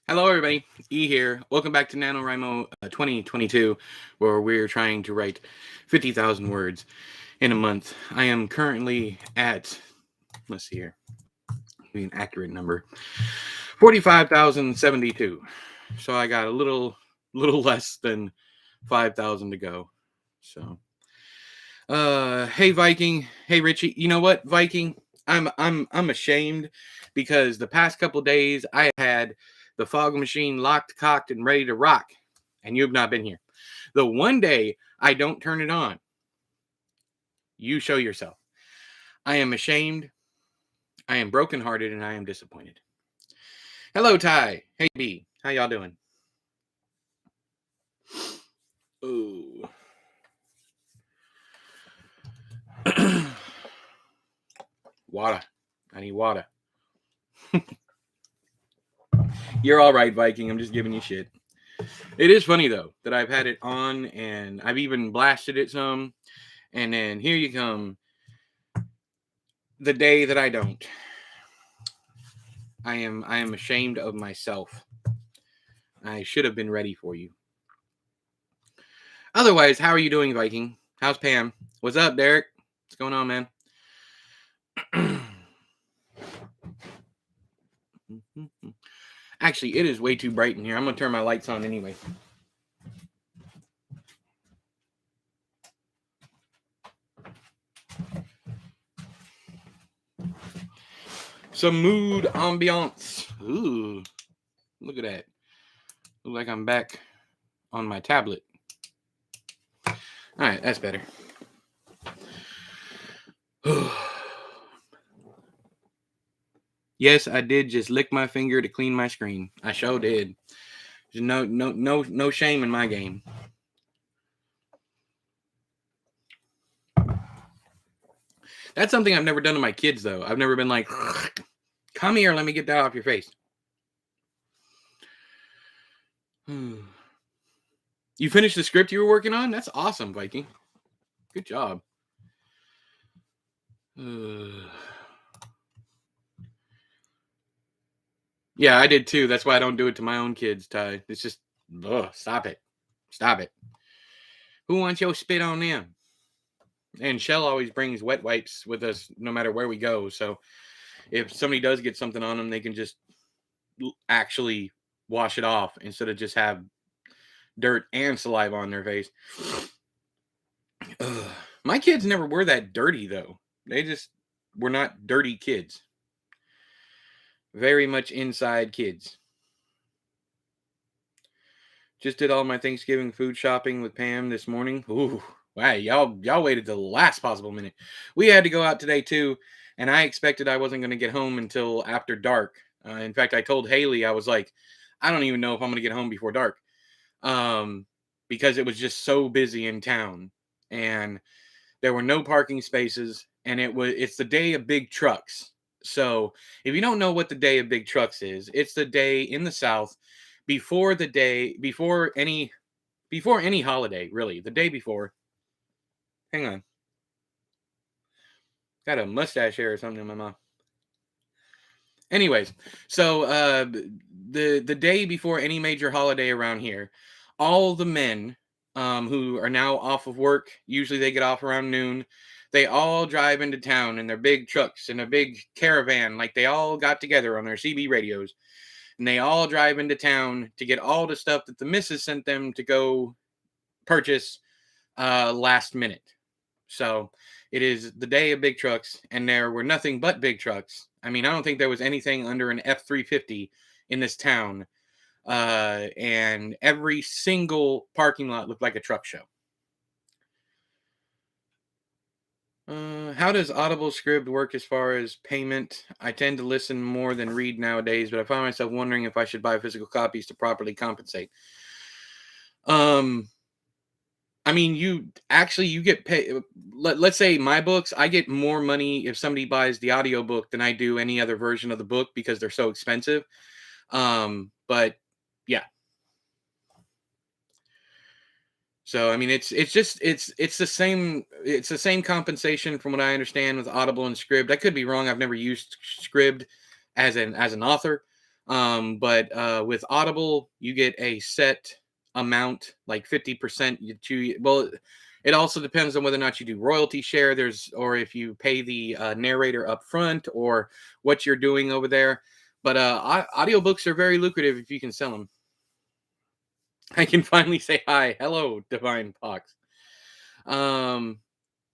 Hello, everybody. E here. Welcome back to NaNoWriMo 2022, where we're trying to write 50,000 words in a month. I am currently at, let's see here, give me an accurate number, 45,072. So I got a little less than 5,000 to go. So, hey Viking, hey Richie. You know what, Viking? I'm ashamed because the past couple days I had the fog machine locked, cocked, and ready to rock, and you've not been here. The one day I don't turn it on, you show yourself. I am ashamed, I am brokenhearted, and I am disappointed. Hello, Ty. Hey, B. How y'all doing? Ooh. Water. I need water. You're all right, Viking. I'm just giving you shit. It is funny, though, that I've had it on, and I've even blasted it some, and then here you come the day that I don't. I am ashamed of myself. I should have been ready for you. Otherwise, how are you doing, Viking? How's Pam? What's up, Derek? What's going on, man? Actually, it is way too bright in here. I'm going to turn my lights on anyway. Some mood ambiance. Ooh, look at that. Look like I'm back on my tablet. All right, that's better. Yes, I did just lick my finger to clean my screen. I sure did. There's no shame in my game. That's something I've never done to my kids, though. I've never been like, come here, let me get that off your face. You finished the script you were working on? That's awesome, Viking. Good job. Yeah, I did too. That's why I don't do it to my own kids, Ty. It's just, stop it. Stop it. Who wants your spit on them? And Shell always brings wet wipes with us no matter where we go. So if somebody does get something on them, they can just actually wash it off instead of just have dirt and saliva on their face. My kids never were that dirty, though. They just were not dirty kids. Very much inside kids. Just did all my Thanksgiving food shopping with Pam this morning. Ooh, wow, y'all waited till the last possible minute. We had to go out today too, and I expected I wasn't going to get home until after dark. In fact, I told Haley, I was like, I don't even know if I'm going to get home before dark, because it was just so busy in town, and there were no parking spaces, and it's the day of big trucks. So if you don't know what the day of big trucks is, it's the day in the South before any holiday, really. The day before. Hang on. Got a mustache hair or something in my mouth. Anyways, so the day before any major holiday around here, all the men who are now off of work, usually they get off around noon, they all drive into town in their big trucks, in a big caravan, like they all got together on their CB radios, and they all drive into town to get all the stuff that the missus sent them to go purchase last minute. So it is the day of big trucks, and there were nothing but big trucks. I mean, I don't think there was anything under an F-350 in this town. And every single parking lot looked like a truck show. How does Audible Script work as far as payment? I tend to listen more than read nowadays, but I find myself wondering if I should buy physical copies to properly compensate. I mean, you get paid. Let's say my books, I get more money if somebody buys the audiobook than I do any other version of the book because they're so expensive. But yeah. So I mean, it's the same compensation from what I understand with Audible and Scribd. I could be wrong. I've never used Scribd as an author, But with Audible, you get a set amount, like 50%. Well, it also depends on whether or not you do royalty share. Or if you pay the narrator up front, or what you're doing over there. But audiobooks are very lucrative if you can sell them. I can finally say hi. Hello, Divine Pox. Um,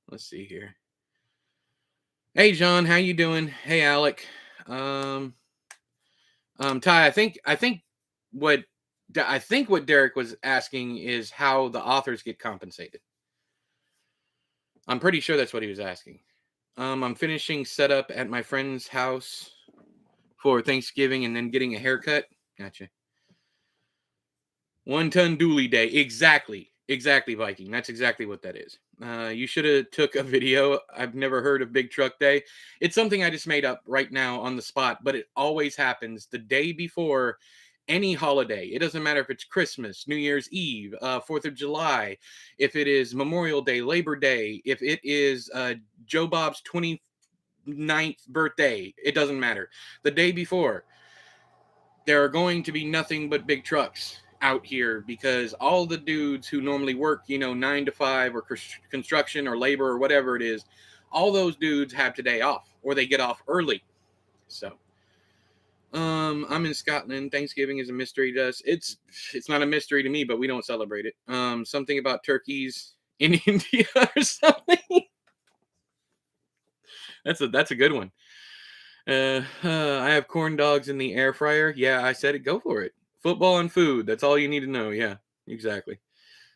let's see here. Hey, John, how you doing? Hey, Alec. Um, Ty, what I think what Derek was asking is how the authors get compensated. I'm pretty sure that's what he was asking. I'm finishing setup at my friend's house for Thanksgiving and then getting a haircut. Gotcha. 1 ton dually day. Exactly, Viking. That's exactly what that is. You should have took a video. I've never heard of Big Truck Day. It's something I just made up right now on the spot, but it always happens the day before any holiday. It doesn't matter if it's Christmas, New Year's Eve, 4th of July, if it is Memorial Day, Labor Day, if it is Joe Bob's 29th birthday. It doesn't matter. The day before, there are going to be nothing but big trucks out here, because all the dudes who normally work, 9 to 5 or construction or labor or whatever it is, all those dudes have today off, or they get off early. So, I'm in Scotland. Thanksgiving is a mystery to us. It's not a mystery to me, but we don't celebrate it. Something about turkeys in India or something. That's a good one. I have corn dogs in the air fryer. Yeah, I said it. Go for it. Football and food. That's all you need to know. Yeah, exactly.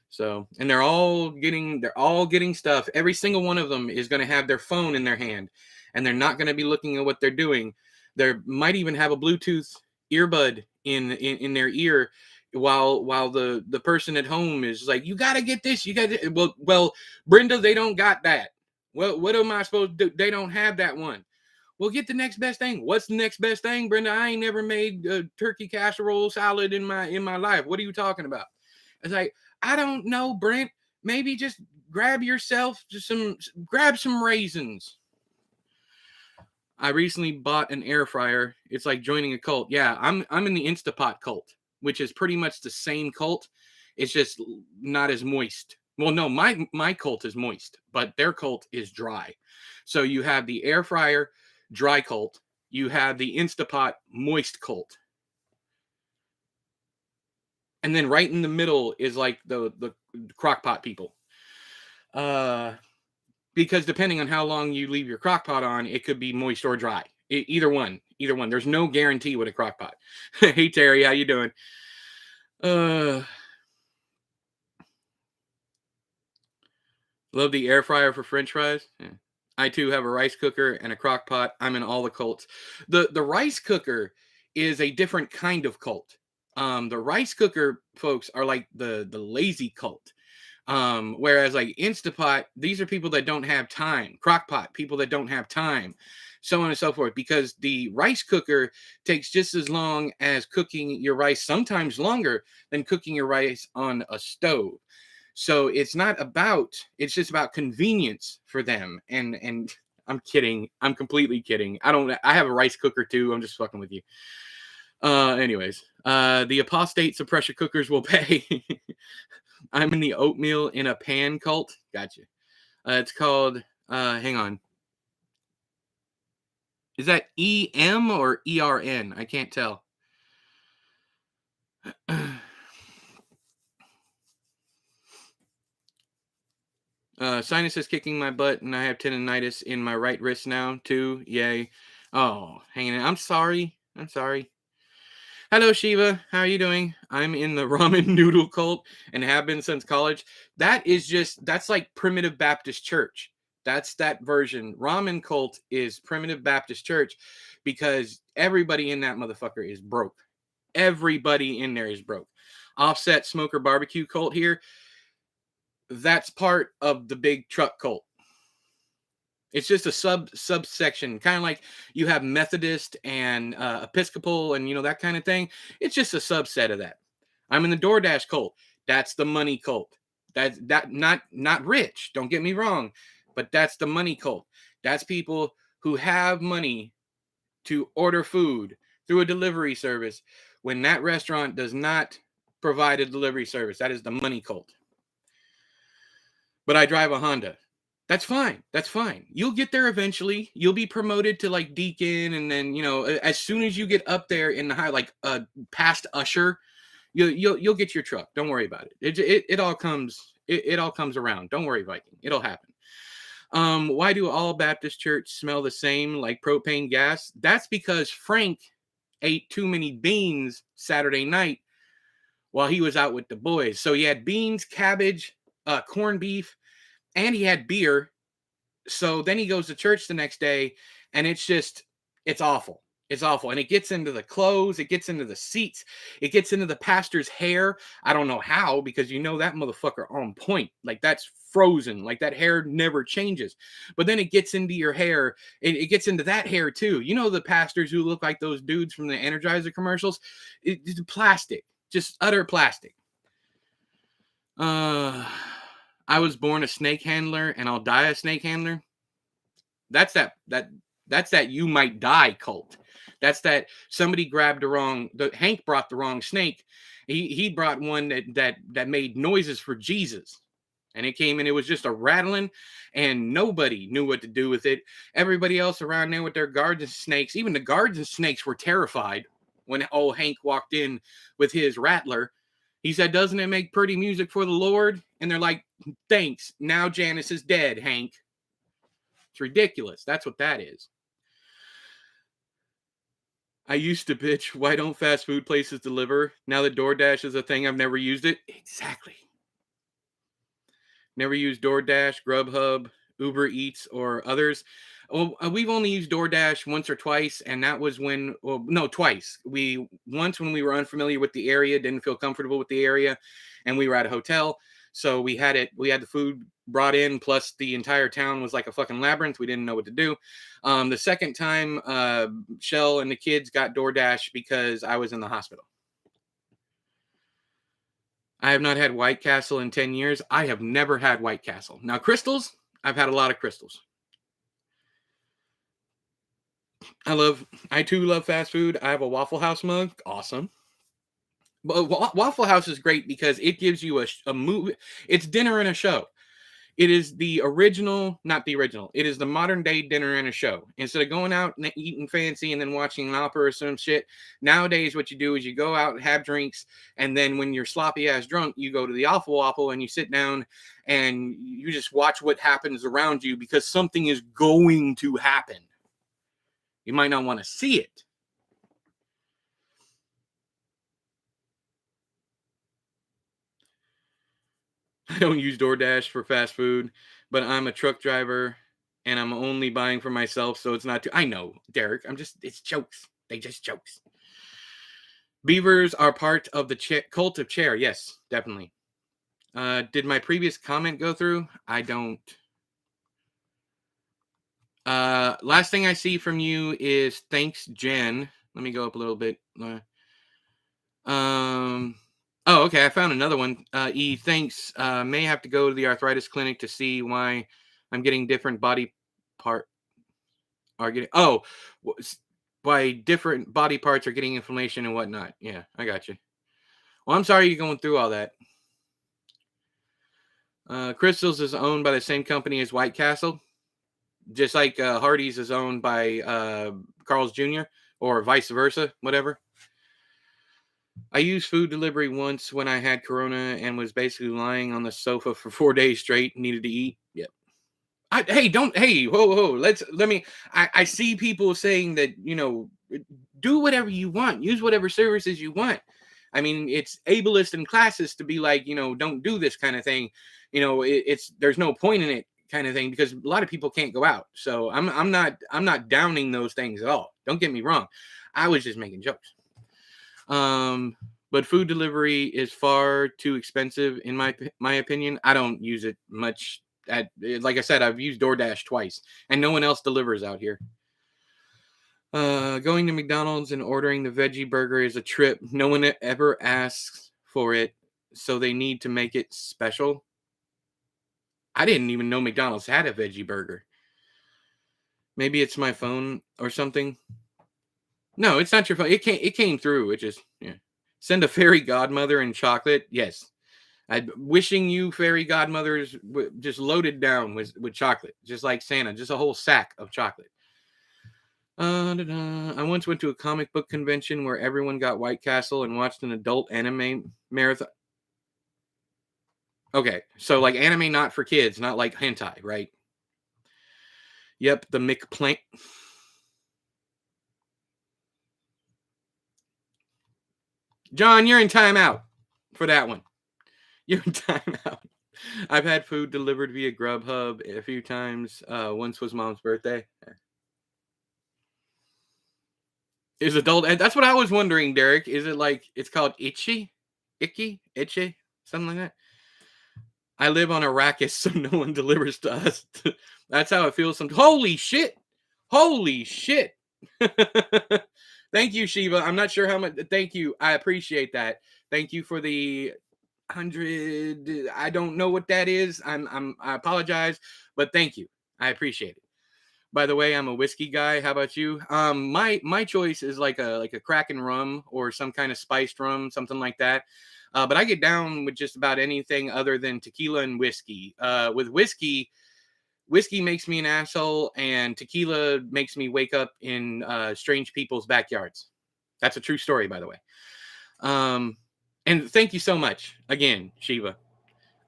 So, and they're all getting stuff. Every single one of them is going to have their phone in their hand, and they're not going to be looking at what they're doing. They might even have a Bluetooth earbud in their ear, while the person at home is like, you got to get this. You got to. Well, Brenda, they don't got that. Well, what am I supposed to do? They don't have that one. Well, get the next best thing. What's the next best thing, Brenda? I ain't never made a turkey casserole salad in my life. What are you talking about? It's like, I don't know, Brent. Maybe just grab yourself grab some raisins. I recently bought an air fryer. It's like joining a cult. Yeah, I'm in the Instapot cult, which is pretty much the same cult. It's just not as moist. Well, no, my cult is moist, but their cult is dry. So you have the air fryer dry cult. You have the Instapot moist cult. And then right in the middle is like the crockpot people. Because depending on how long you leave your crockpot on, it could be moist or dry. Either one. There's no guarantee with a crockpot. Hey Terry, how you doing? Love the air fryer for French fries. Yeah. I too have a rice cooker and a crock pot. I'm in all the cults. The rice cooker is a different kind of cult. The rice cooker folks are like the lazy cult. Whereas like Instapot, these are people that don't have time. Crockpot, people that don't have time, so on and so forth. Because the rice cooker takes just as long as cooking your rice, sometimes longer than cooking your rice on a stove. So it's just about convenience for them. And I'm kidding. I'm completely kidding. I have a rice cooker too. I'm just fucking with you. Anyways, the apostates of pressure cookers will pay. I'm in the oatmeal in a pan cult. Gotcha. It's called, hang on. Is that EM or ERN? I can't tell. Sinus is kicking my butt, and I have tendonitis in my right wrist now, too. Yay. Oh, hanging in. I'm sorry. Hello, Shiva. How are you doing? I'm in the ramen noodle cult and have been since college. That's like primitive Baptist church. That's that version. Ramen cult is primitive Baptist church, because everybody in that motherfucker is broke. Everybody in there is broke. Offset smoker barbecue cult here. That's part of the big truck cult. It's just a subsection, kind of like you have Methodist and Episcopal and that kind of thing. It's just a subset of that. I'm in the DoorDash cult. That's the money cult. That not rich. Don't get me wrong, but that's the money cult. That's people who have money to order food through a delivery service when that restaurant does not provide a delivery service. That is the money cult. But I drive a Honda. That's fine. That's fine. You'll get there eventually. You'll be promoted to like deacon, and then as soon as you get up there in the high, like past usher, you'll get your truck. Don't worry about it. It all comes it all comes around. Don't worry, Viking. It'll happen. Why do all Baptist church smell the same like propane gas? That's because Frank ate too many beans Saturday night while he was out with the boys. So he had beans, cabbage, corned beef, and he had beer. So then he goes to church the next day, and it's awful. It's awful. And it gets into the clothes, it gets into the seats, it gets into the pastor's hair. I don't know how, because that motherfucker on point. Like that's frozen. Like that hair never changes. But then it gets into your hair. It gets into that hair too. The pastors who look like those dudes from the Energizer commercials? It's plastic. Just utter plastic. I was born a snake handler and I'll die a snake handler. That's that you might die cult. That's that somebody grabbed Hank brought the wrong snake. He brought one that made noises for Jesus. And it came and it was just a rattling, and nobody knew what to do with it. Everybody else around there with their guards and snakes, even the guards and snakes were terrified when old Hank walked in with his rattler. He said, "Doesn't it make pretty music for the Lord?" And they're like, "Thanks. Now Janice is dead, Hank." It's ridiculous. That's what that is. I used to bitch, why don't fast food places deliver? Now that DoorDash is a thing, I've never used it. Exactly. Never used DoorDash, Grubhub, Uber Eats, or others. Well, we've only used DoorDash once or twice, and that was twice. Once when we were unfamiliar with the area, didn't feel comfortable with the area, and we were at a hotel, so we had the food brought in, plus the entire town was like a fucking labyrinth. We didn't know what to do. The second time, Shell and the kids got DoorDash because I was in the hospital. I have not had White Castle in 10 years. I have never had White Castle. Now, crystals, I've had a lot of crystals. I too love fast food. I have a Waffle House mug. Awesome. But Waffle House is great because it gives you a movie. It's dinner and a show. It is the original, not the original. It is the modern day dinner and a show. Instead of going out and eating fancy and then watching an opera or some shit, nowadays what you do is you go out and have drinks, and then when you're sloppy ass drunk, you go to the Awful Waffle and you sit down and you just watch what happens around you because something is going to happen. You might not want to see it. I don't use DoorDash for fast food, but I'm a truck driver and I'm only buying for myself, so it's not too. I know, Derek. It's jokes. They just jokes. Beavers are part of the cult of chair. Yes, definitely. Did my previous comment go through? I don't. Last thing I see from you is thanks, Jen. Let me go up a little bit. Oh, okay. I found another one. Thanks. May have to go to the arthritis clinic to see why I'm getting different body part are getting. Why different body parts are getting inflammation and whatnot. Yeah, I got you. Well, I'm sorry you're going through all that. Crystals is owned by the same company as White Castle, just like Hardee's is owned by Carl's Jr. or vice versa, whatever. I used food delivery once when I had corona and was basically lying on the sofa for 4 days straight, needed to eat. Yep. I see people saying that, do whatever you want, use whatever services you want. I mean, it's ableist and classist to be like, don't do this kind of thing. There's no point in it kind of thing because a lot of people can't go out. So I'm not downing those things at all. Don't get me wrong. I was just making jokes. But food delivery is far too expensive in my opinion. I don't use it much. Like I said, I've used DoorDash twice, and no one else delivers out here. Going to McDonald's and ordering the veggie burger is a trip. No one ever asks for it, so they need to make it special. I didn't even know McDonald's had a veggie burger. Maybe it's my phone or something. No, it's not your fault. It came through. It just, yeah. Send a fairy godmother and chocolate. Yes. I'm wishing you fairy godmothers just loaded down with chocolate, just like Santa, just a whole sack of chocolate. I once went to a comic book convention where everyone got White Castle and watched an adult anime marathon. Okay, so like anime not for kids, not like hentai, right? Yep, the McPlank. John, you're in timeout for that one. You're in timeout. I've had food delivered via Grubhub a few times. Once was mom's birthday. Is adult, and that's what I was wondering, Derek. Is it like it's called itchy, something like that? I live on Arrakis, so no one delivers to us. That's how it feels. Some holy shit, holy shit. Thank you, Shiva. I'm not sure how much. Thank you. I appreciate that. Thank you for the 100. I don't know what that is. I apologize, but thank you. I appreciate it. By the way, I'm a whiskey guy. How about you? My choice is like a Kraken rum or some kind of spiced rum, something like that. But I get down with just about anything other than tequila and whiskey. With whiskey makes me an asshole, and tequila makes me wake up in strange people's backyards. That's a true story, by the way. Um, and thank you so much again, Shiva.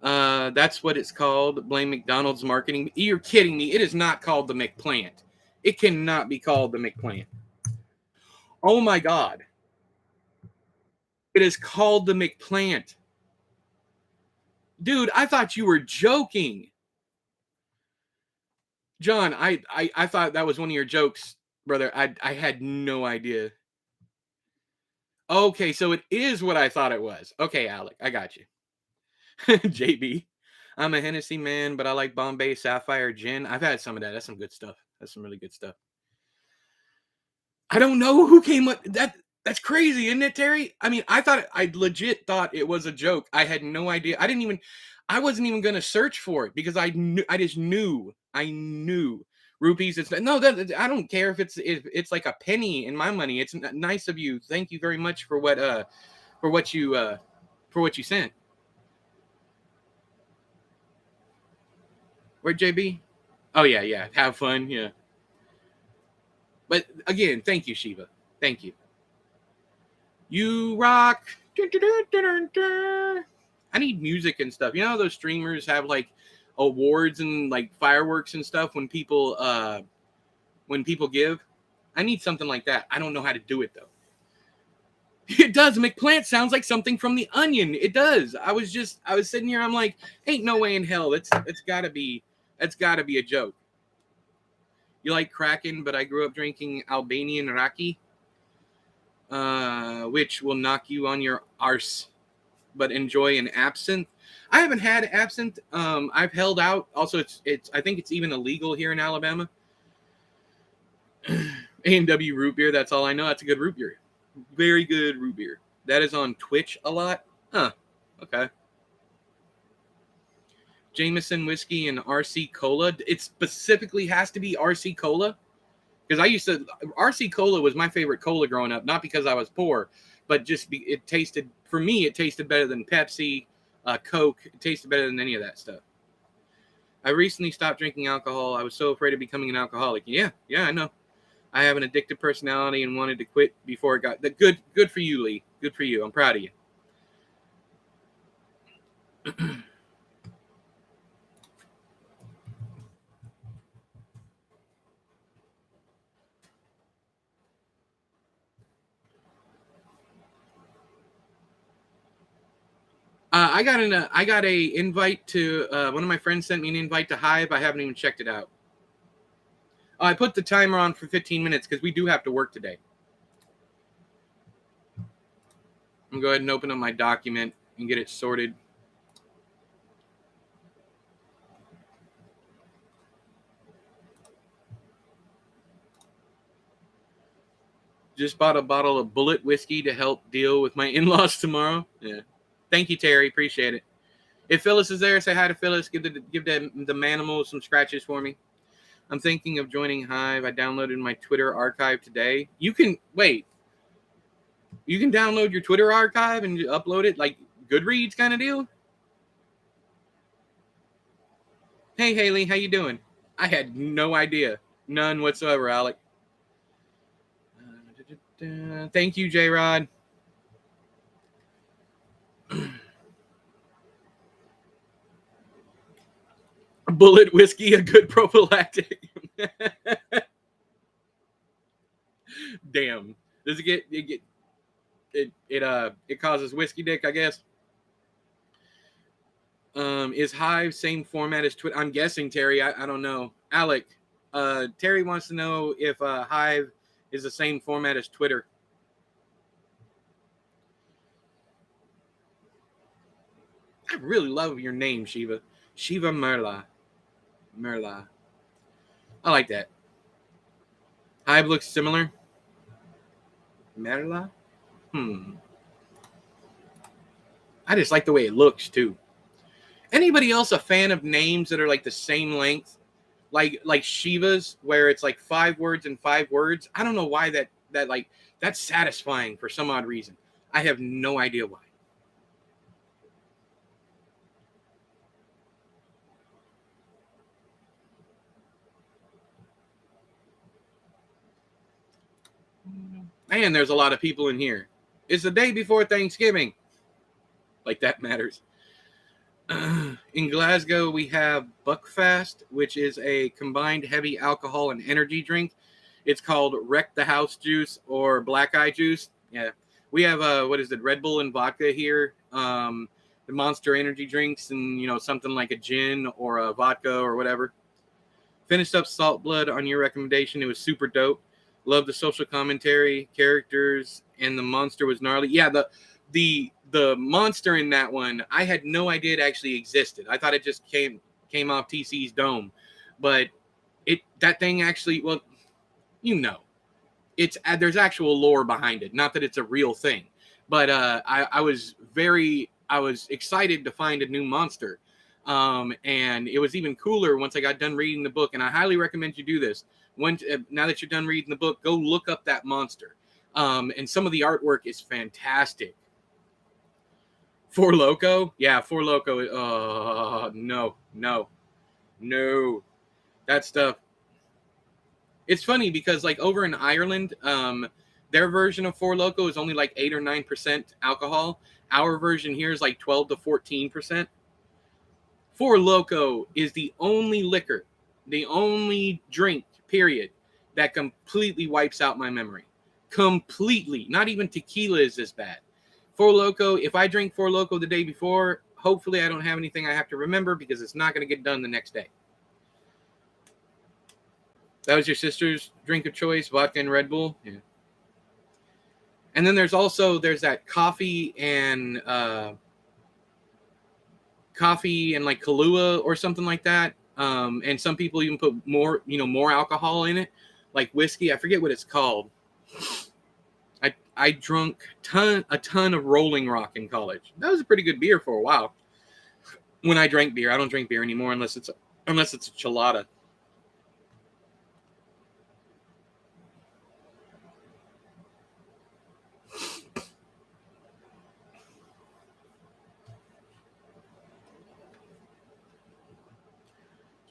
That's what it's called. Blame McDonald's marketing. You're kidding me. It is not called the McPlant. It cannot be called the McPlant. Oh my God. It is called the McPlant. Dude, I thought you were joking. John, I thought that was one of your jokes, brother. I had no idea. Okay, so it is what I thought it was. Okay, Alec, I got you. JB. I'm a Hennessy man, but I like Bombay Sapphire Gin. I've had some of that. That's some good stuff. That's some really good stuff. I don't know who came up that. That's crazy, isn't it, Terry? I mean, I legit thought it was a joke. I had no idea. I wasn't even gonna search for it because I just knew. I knew rupees. It's no, I don't care if it's like a penny in my money. It's nice of you. Thank you very much for what you for what you sent. Where JB? Oh yeah, yeah. Have fun, yeah. But again, thank you, Shiva. Thank you. You rock. I need music and stuff. You know how those streamers have like awards and like fireworks and stuff when people give? I need something like that. I don't know how to do it though. It does. McPlant sounds like something from the Onion. It does. I was sitting here, I'm like, ain't no way in hell. It's gotta be a joke. You like Kraken, but I grew up drinking Albanian Raki, which will knock you on your arse, but enjoy an absinthe. I haven't had absinthe. I've held out. Also, it's I think it's even illegal here in Alabama. A&W root beer. That's all I know. That's a good root beer. Very good root beer. That is on Twitch a lot. Huh. Okay. Jameson whiskey and RC cola. It specifically has to be RC cola. Because RC cola was my favorite cola growing up, not because I was poor, but just it tasted, for me, it tasted better than Pepsi, Coke. It tasted better than any of that stuff. I recently stopped drinking alcohol. I was so afraid of becoming an alcoholic. Yeah, I know. I have an addictive personality and wanted to quit before it got good for you, Lee. Good for you. I'm proud of you. I got a invite to one of my friends sent me an invite to Hive. I haven't even checked it out. I put the timer on for 15 minutes because we do have to work today. I'm gonna go ahead and open up my document and get it sorted. Just bought a bottle of Bullet whiskey to help deal with my in-laws tomorrow. Yeah. Thank you, Terry. Appreciate it. If Phyllis is there, say hi to Phyllis. Give the manimal some scratches for me. I'm thinking of joining Hive. I downloaded my Twitter archive today. You can wait. You can download your Twitter archive and upload it like Goodreads kind of deal. Hey Haley, how you doing? I had no idea, none whatsoever, Alec. Thank you, J Rod. Bullet whiskey, a good prophylactic. Damn. Does it causes whiskey dick, I guess? Is Hive same format as Twitter? I'm guessing, Terry. I don't know. Alec, Terry wants to know if Hive is the same format as Twitter. I really love your name, Shiva. Shiva Merla. Merla. I like that. Hive looks similar. Merla? I just like the way it looks, too. Anybody else a fan of names that are like the same length? Like Shiva's, where it's like 5 words and 5 words? I don't know why that's satisfying for some odd reason. I have no idea why. Man, there's a lot of people in here. It's the day before Thanksgiving. Like that matters. In Glasgow, we have Buckfast, which is a combined heavy alcohol and energy drink. It's called Wreck the House Juice or Black Eye Juice. Yeah. We have, Red Bull and vodka here. The Monster energy drinks and, something like a gin or a vodka or whatever. Finished up Salt Blood on your recommendation. It was super dope. Love the social commentary, characters, and the monster was gnarly. Yeah, the monster in that one, I had no idea it actually existed. I thought it just came off TC's dome, but that thing actually, well, it's there's actual lore behind it. Not that it's a real thing, but I was excited to find a new monster. And it was even cooler once I got done reading the book. And I highly recommend you do this. Now that you're done reading the book, go look up that monster. And some of the artwork is fantastic. Four Loko? Yeah, Four Loko. No. That stuff. It's funny because like over in Ireland, their version of Four Loko is only like 8 or 9% alcohol. Our version here is like 12 to 14%. Four Loko is the only liquor, the only drink, period, that completely wipes out my memory. Completely. Not even tequila is this bad. Four Loko, if I drink Four Loko the day before, hopefully I don't have anything I have to remember because it's not going to get done the next day. That was your sister's drink of choice, vodka and Red Bull? Yeah. And then there's that coffee and like Kahlua or something like that. And some people even put more alcohol in it, like whiskey. I forget what it's called. I drunk a ton of Rolling Rock in college. That was a pretty good beer for a while. When I drank beer, I don't drink beer anymore unless it's a chelada.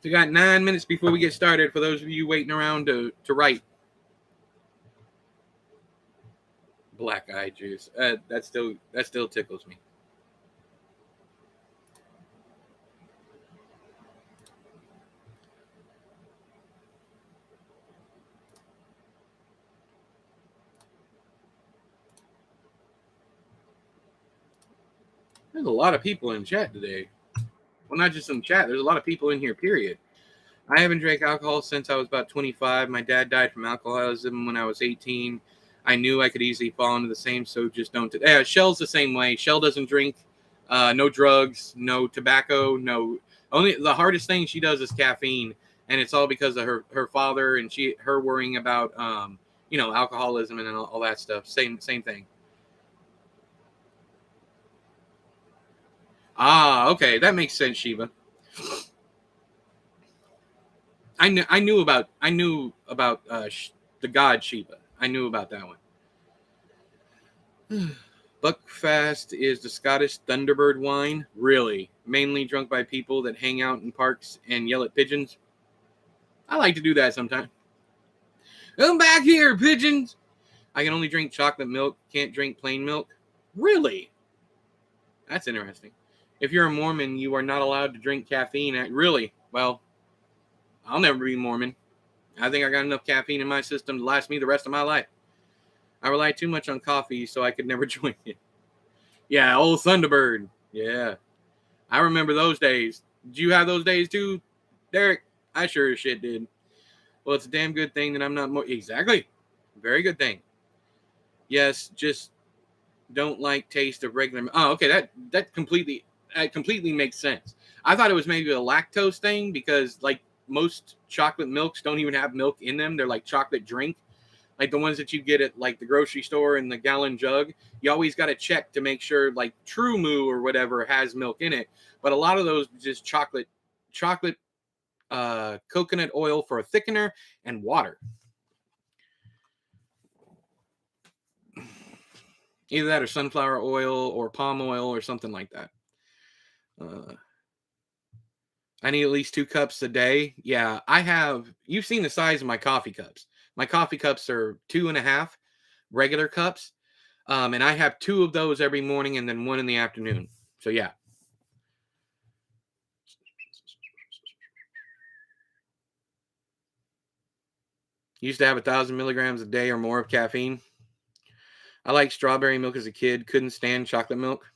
We got 9 minutes before we get started. For those of you waiting around to write. Black eye juice. That still tickles me. There's a lot of people in chat today. Well, not just in chat. There's a lot of people in here, period. I haven't drank alcohol since I was about 25. My dad died from alcoholism when I was 18. I knew I could easily fall into the same, so just don't. Shell's the same way. Shell doesn't drink. No drugs, no tobacco, no. Only the hardest thing she does is caffeine, and it's all because of her father and her worrying about alcoholism and all that stuff. Same thing. Ah, okay, that makes sense, Shiva. I knew about the god Shiva. I knew about that one. Buckfast is the Scottish Thunderbird wine. Really, mainly drunk by people that hang out in parks and yell at pigeons. I like to do that sometimes. Come back here, pigeons! I can only drink chocolate milk. Can't drink plain milk. Really? That's interesting. If you're a Mormon, you are not allowed to drink caffeine. Really? Well, I'll never be Mormon. I think I got enough caffeine in my system to last me the rest of my life. I rely too much on coffee, so I could never join it. Yeah, old Thunderbird. Yeah. I remember those days. Did you have those days too, Derek? I sure as shit did. Well, it's a damn good thing that I'm not more. Exactly. Very good thing. Yes, just don't like taste of regular. Oh, okay. That completely makes sense. I thought it was maybe a lactose thing because like most chocolate milks don't even have milk in them. They're like chocolate drink. Like the ones that you get at like the grocery store in the gallon jug, you always got to check to make sure like True Moo or whatever has milk in it. But a lot of those just chocolate, coconut oil for a thickener and water. Either that or sunflower oil or palm oil or something like that. I need at least 2 cups a day. Yeah, I have. You've seen the size of my coffee cups. My coffee cups are 2.5 regular cups. And I have 2 of those every morning and then 1 in the afternoon. So yeah. Used to have 1,000 milligrams a day or more of caffeine. I liked strawberry milk as a kid. Couldn't stand chocolate milk.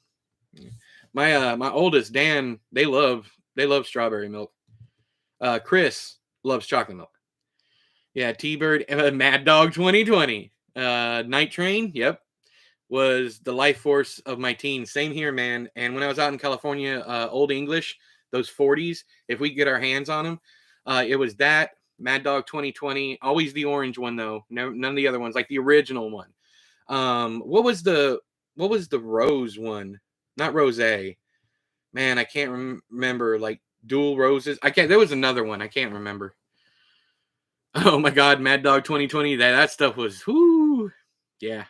My oldest Dan, they love strawberry milk. Chris loves chocolate milk. Yeah, T-Bird, Mad Dog 2020. Night Train, yep, was the life force of my teens. Same here, man. And when I was out in California, Old English, those 40s, if we get our hands on them, it was that Mad Dog 2020. Always the orange one though. No, none of the other ones, like the original one. What was the rose one? Not rose. Man, I can't remember. Like dual roses. I can't. There was another one. I can't remember. Oh my God, Mad Dog 2020. That stuff was whoo. Yeah.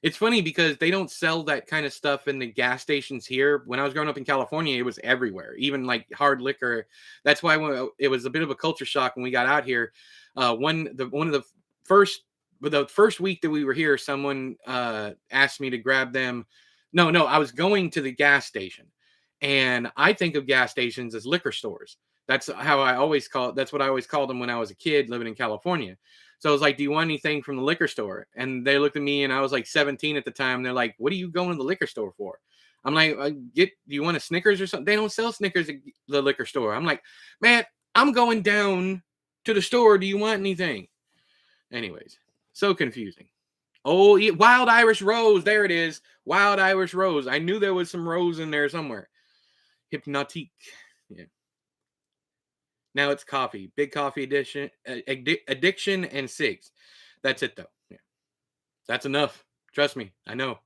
It's funny because they don't sell that kind of stuff in the gas stations here. When I was growing up in California, it was everywhere, even like hard liquor. That's why it was a bit of a culture shock when we got out here. One of the first week that we were here, someone asked me to grab them. No, I was going to the gas station, and I think of gas stations as liquor stores. That's how I always call it. That's what I always called them when I was a kid living in California. So I was like, "Do you want anything from the liquor store?" And they looked at me, and I was like 17 at the time. They're like, "What are you going to the liquor store for?" I'm like, "Do you want a Snickers or something?" They don't sell Snickers at the liquor store. I'm like, "Man, I'm going down to the store. Do you want anything?" Anyways, so confusing. Oh, Wild Irish Rose. There it is. Wild Irish Rose. I knew there was some rose in there somewhere. Hypnotique. Yeah. Now it's coffee. Big coffee addiction and cigs. That's it though. Yeah. That's enough. Trust me. I know.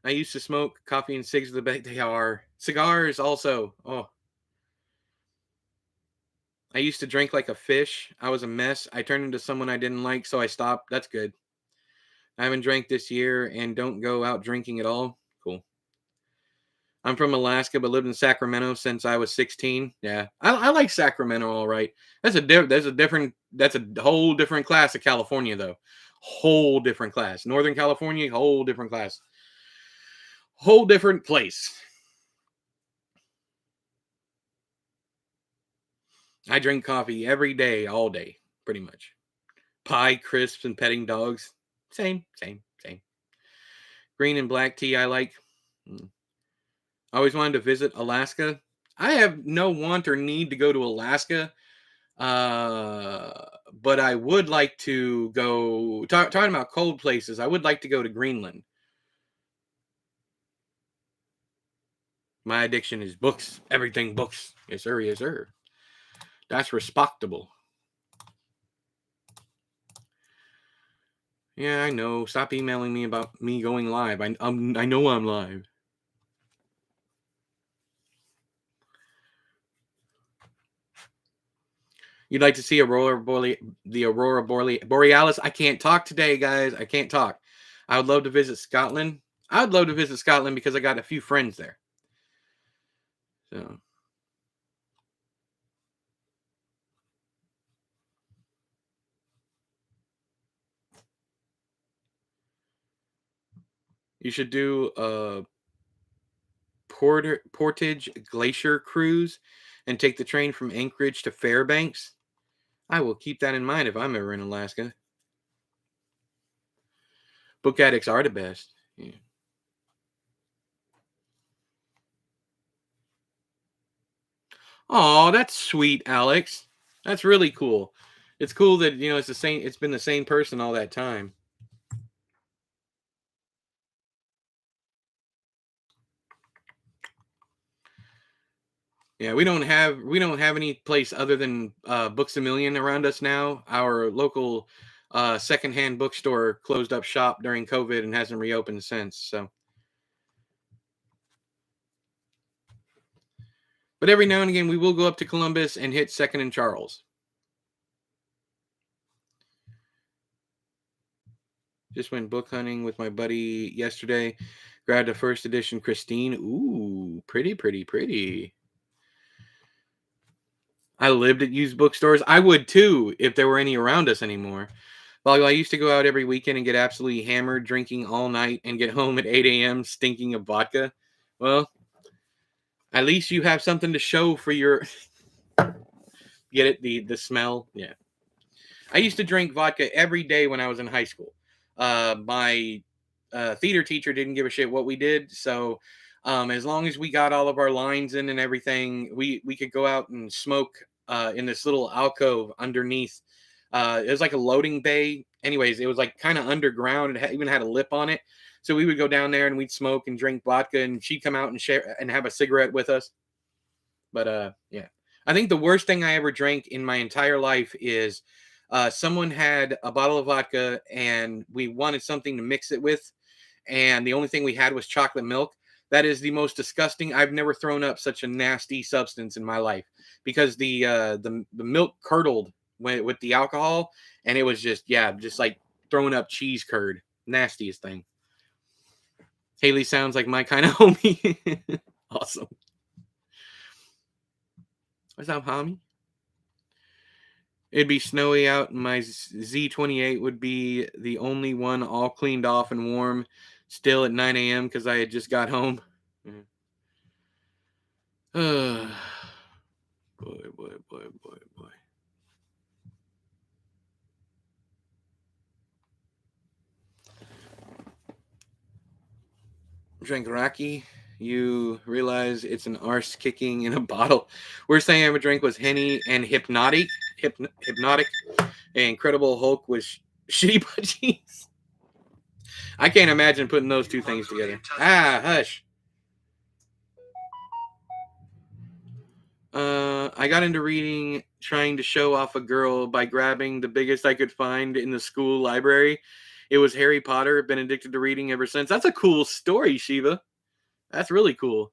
I used to smoke coffee and cigs the best they are. Cigars also. Oh. I used to drink like a fish. I was a mess. I turned into someone I didn't like, so I stopped. That's good. I haven't drank this year and don't go out drinking at all. Cool. I'm from Alaska, but lived in Sacramento since I was 16. Yeah, I like Sacramento. All right, that's a whole different class of California, though. Whole different class. Northern California, whole different class. Whole different place. I drink coffee every day, all day, pretty much. Pie, crisps, and petting dogs. Same. Green and black tea, I like. Mm. I always wanted to visit Alaska. I have no want or need to go to Alaska. But I would like to go. Talking about cold places, I would like to go to Greenland. My addiction is books. Everything books. Yes, sir. Yes, sir. That's respectable. Yeah, I know. Stop emailing me about me going live. I know I'm live. You'd like to see the Borealis? I can't talk today, guys. I can't talk. I would love to visit Scotland. I would love to visit Scotland because I got a few friends there. So you should do a Portage Glacier cruise and take the train from Anchorage to Fairbanks. I will keep that in mind if I'm ever in Alaska. Book addicts are the best. Yeah. Oh, that's sweet, Alex. That's really cool. It's cool that it's the same. It's been the same person all that time. Yeah, we don't have any place other than Books a Million around us now. Our local secondhand bookstore closed up shop during COVID and hasn't reopened since. So, but every now and again we will go up to Columbus and hit Second and Charles. Just went book hunting with my buddy yesterday. Grabbed a first edition Christine. Ooh, pretty, pretty, pretty. I lived at used bookstores. I would too if there were any around us anymore. Well, I used to go out every weekend and get absolutely hammered, drinking all night, and get home at 8 a.m. stinking of vodka. Well, at least you have something to show for your get it the smell. Yeah, I used to drink vodka every day when I was in high school. My theater teacher didn't give a shit what we did, so as long as we got all of our lines in and everything, we could go out and smoke in this little alcove underneath. It was like a loading bay. Anyways, it was like kind of underground. Even had a lip on it, so we would go down there and we'd smoke and drink vodka, and she'd come out and share and have a cigarette with us. But yeah, I think the worst thing I ever drank in my entire life is someone had a bottle of vodka and we wanted something to mix it with, and the only thing we had was chocolate milk. That is the most disgusting. I've never thrown up such a nasty substance in my life because the milk curdled with the alcohol, and it was just like throwing up cheese curd. Nastiest thing. Haley sounds like my kind of homie. Awesome. What's up, homie? It'd be snowy out, and my Z28 would be the only one all cleaned off and warm still at 9 a.m. because I had just got home. Boy, boy, boy, boy, boy. Drink Rocky, you realize it's an arse kicking in a bottle. Worst thing I ever drank was Henny and Hypnotic. And Incredible Hulk was shitty budgies. I can't imagine putting those two things together. Ah, hush. I got into reading trying to show off a girl by grabbing the biggest I could find in the school library. It was Harry Potter. Been addicted to reading ever since. That's a cool story, Shiva. That's really cool.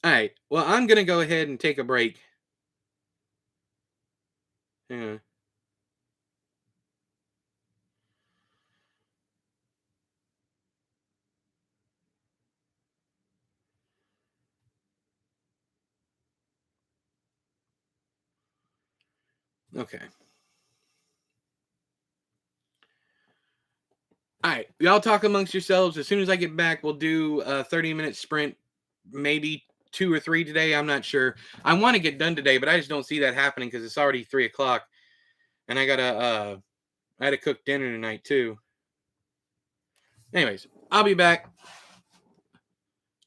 All right. Well, I'm gonna go ahead and take a break. Yeah. Okay. All right. Y'all talk amongst yourselves. As soon as I get back, we'll do a 30-minute sprint, maybe 2 or 3 today. I'm not sure. I want to get done today, but I just don't see that happening because it's already 3 o'clock, and I had to cook dinner tonight too. Anyways, I'll be back.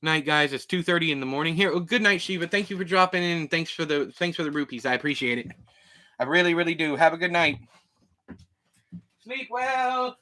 Night, guys. It's 2:30 in the morning here. Well, good night, Shiva. Thank you for dropping in. And thanks for the rupees. I appreciate it. I really, really do. Have a good night. Sleep well.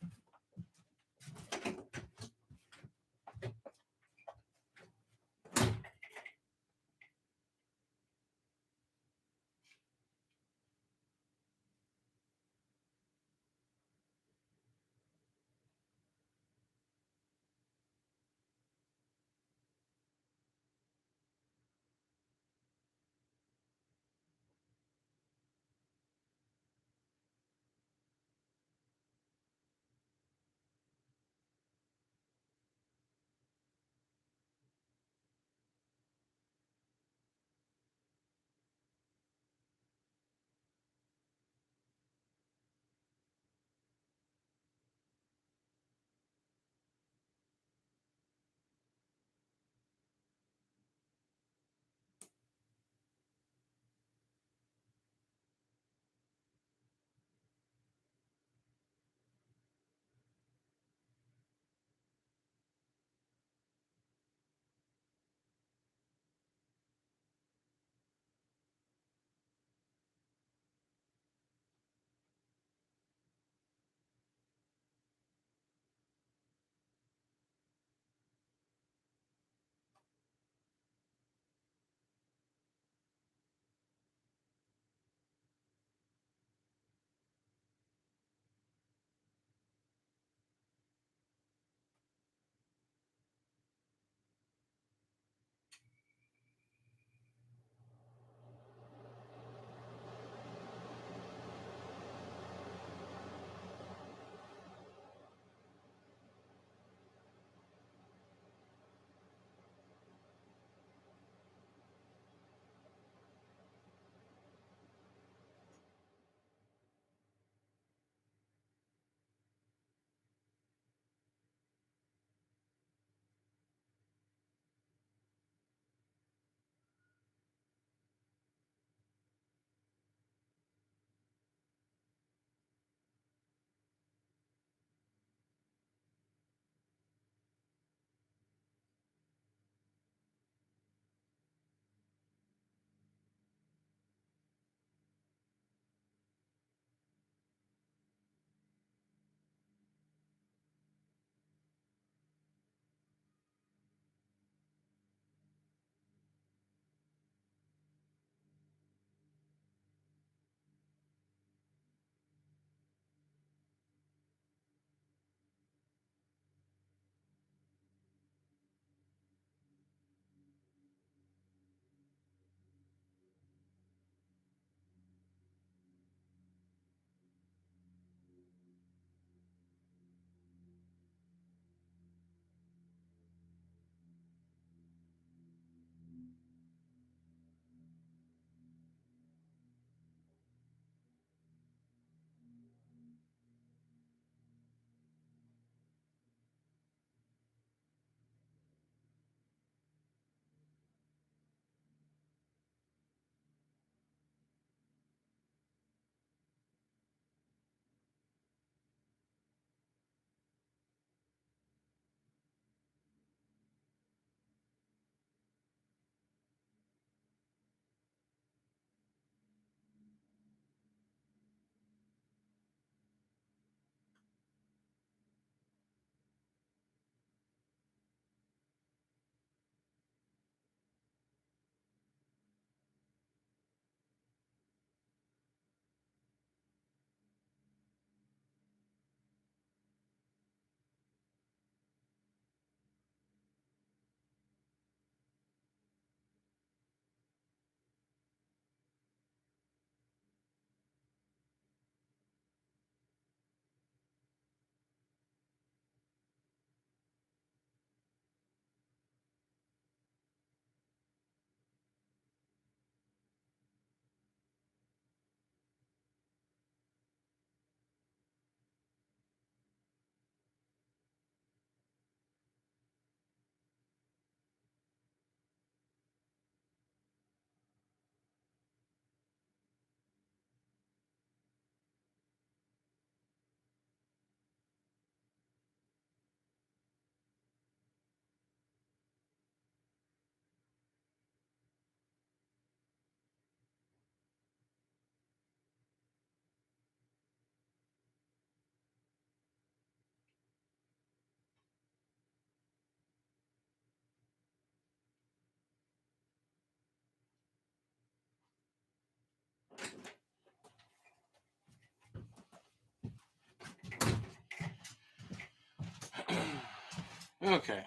Okay.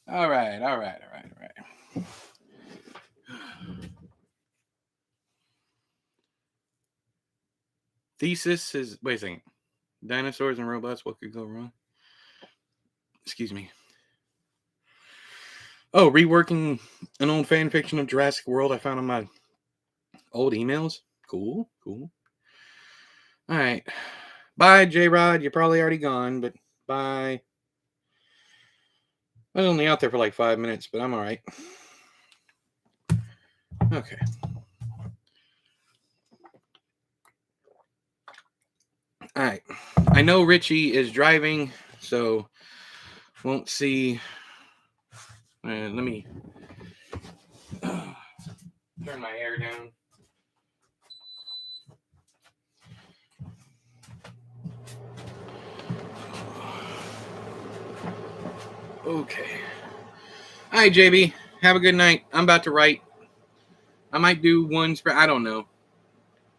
All right. All right. All right. All right. Thesis is. Wait a second. Dinosaurs and robots. What could go wrong? Excuse me. Oh, reworking an old fan fiction of Jurassic World I found on my old emails. Cool. Cool. All right. Bye, J Rod. You're probably already gone, but bye. I was only out there for like 5 minutes, but I'm all right. Okay. All right. I know Richie is driving, so won't see. Let me turn my air down. Okay. All right, JB. Have a good night. I'm about to write. I might do one spread. I don't know.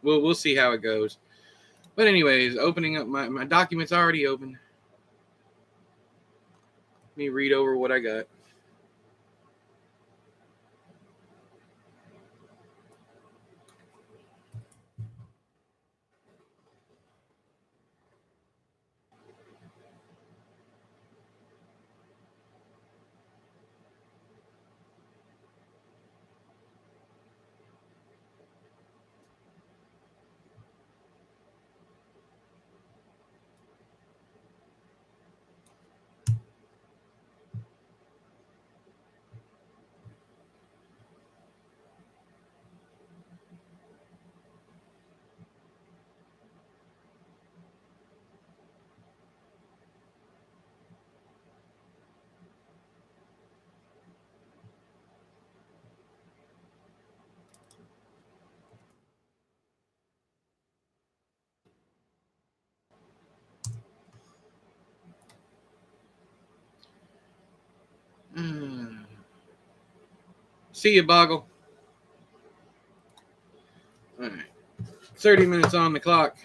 We'll see how it goes. But anyways, opening up my documents already open. Let me read over what I got. See you, Boggle. All right. 30 minutes on the clock.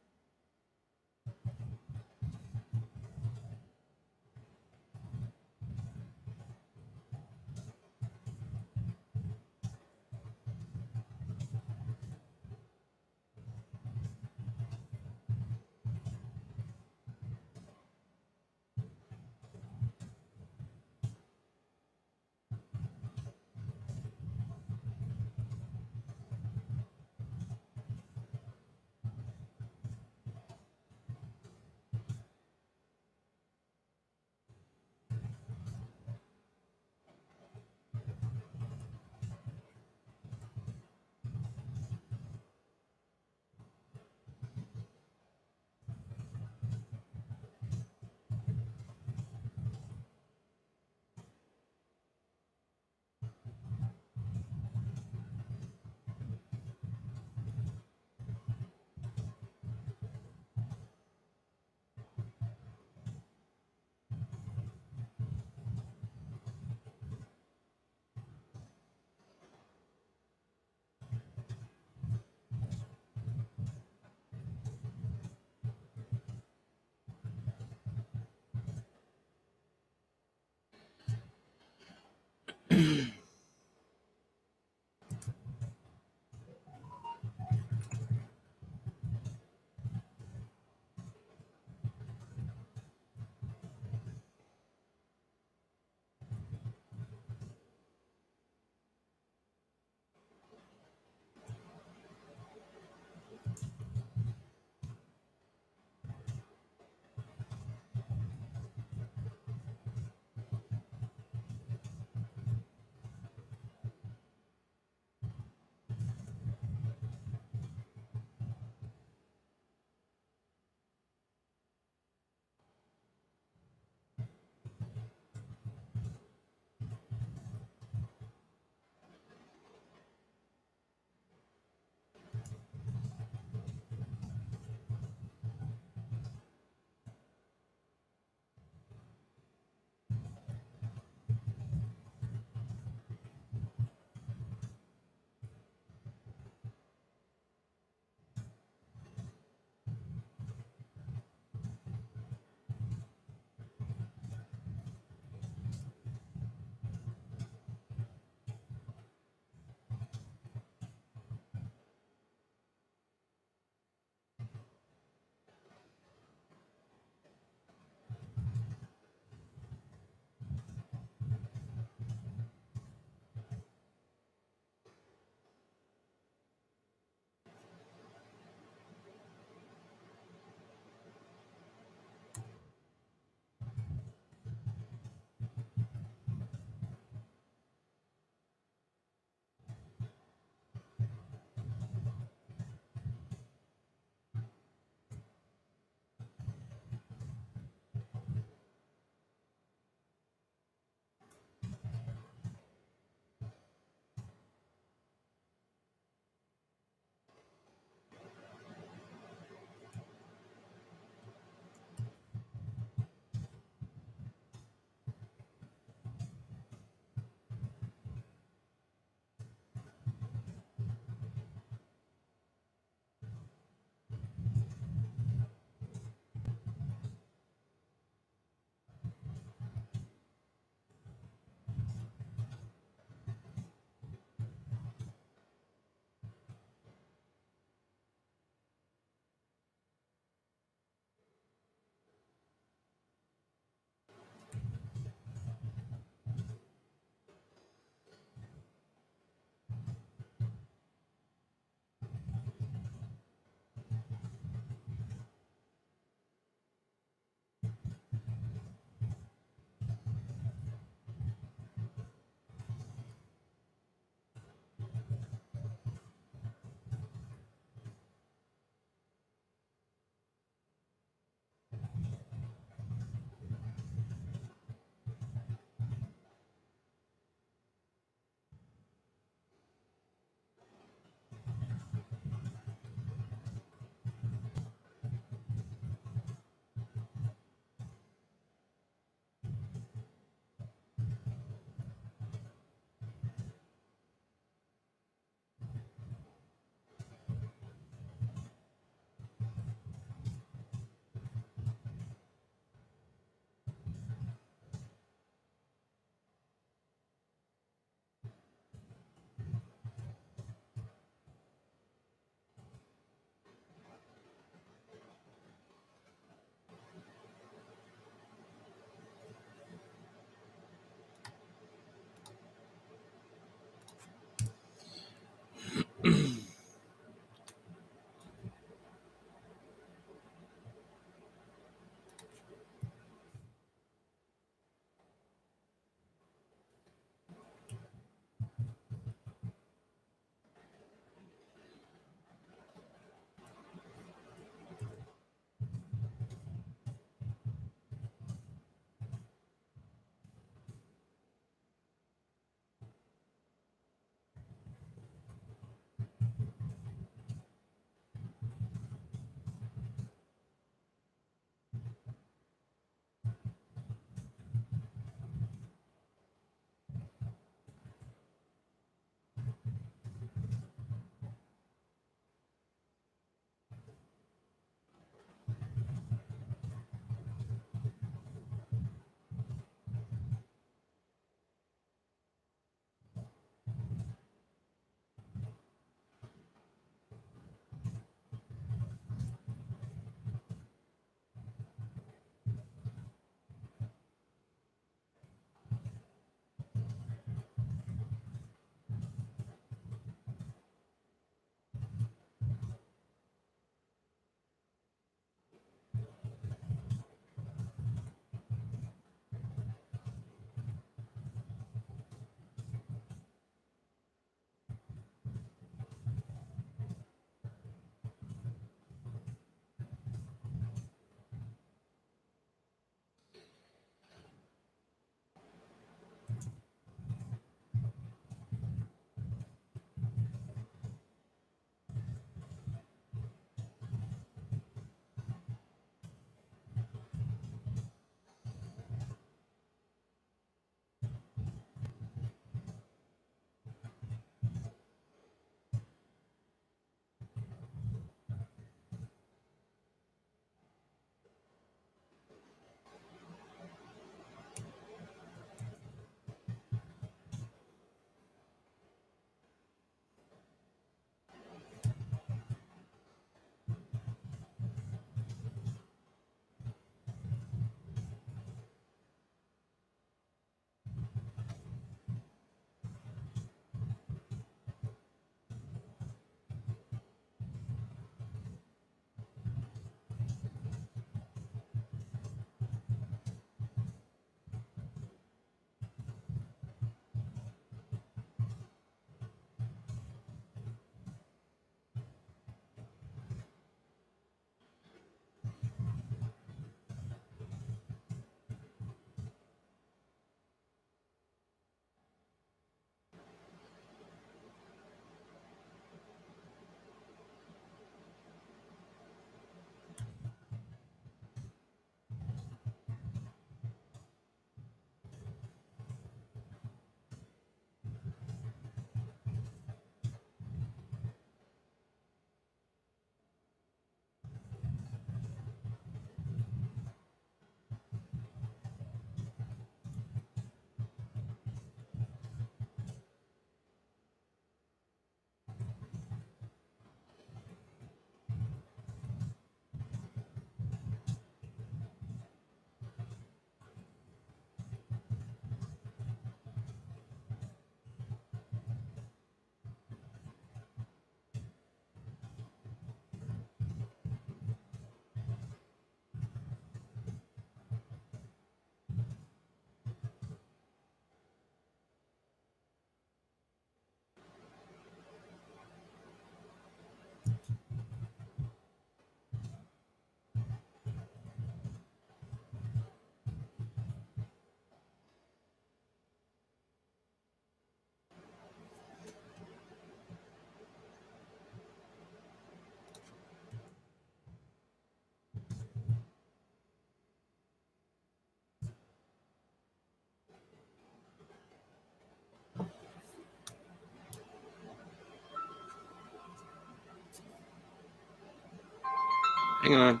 Hang on.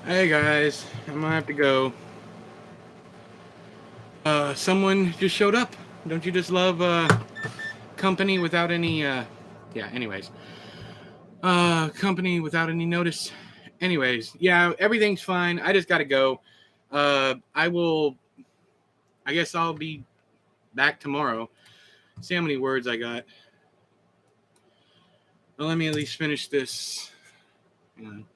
Hey guys, I'm gonna have to go. Someone just showed up. Don't you just love company without any yeah, anyways. Company without any notice. Anyways, yeah, everything's fine. I just gotta go. I guess I'll be back tomorrow. See how many words I got. Well, let me at least finish this. Hang on.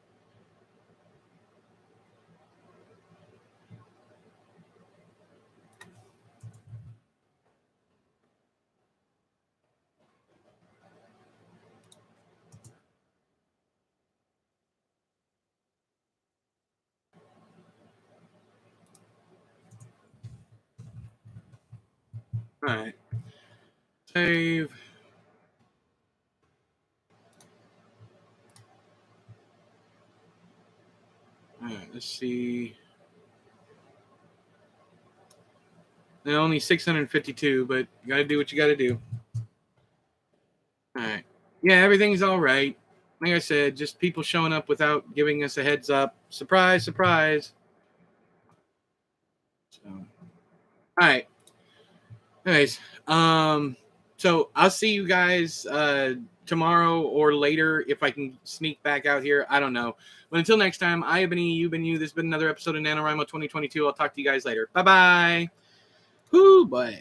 All right. Save. All right, let's see. They're only 652, but you gotta do what you gotta do. All right. Yeah, everything's all right. Like I said, just people showing up without giving us a heads up. Surprise, surprise. So, all right. Anyways, so I'll see you guys tomorrow or later if I can sneak back out here. I don't know. But until next time, I have been E, you've been you. This has been another episode of NaNoWriMo 2022. I'll talk to you guys later. Bye bye. Whoo, boy.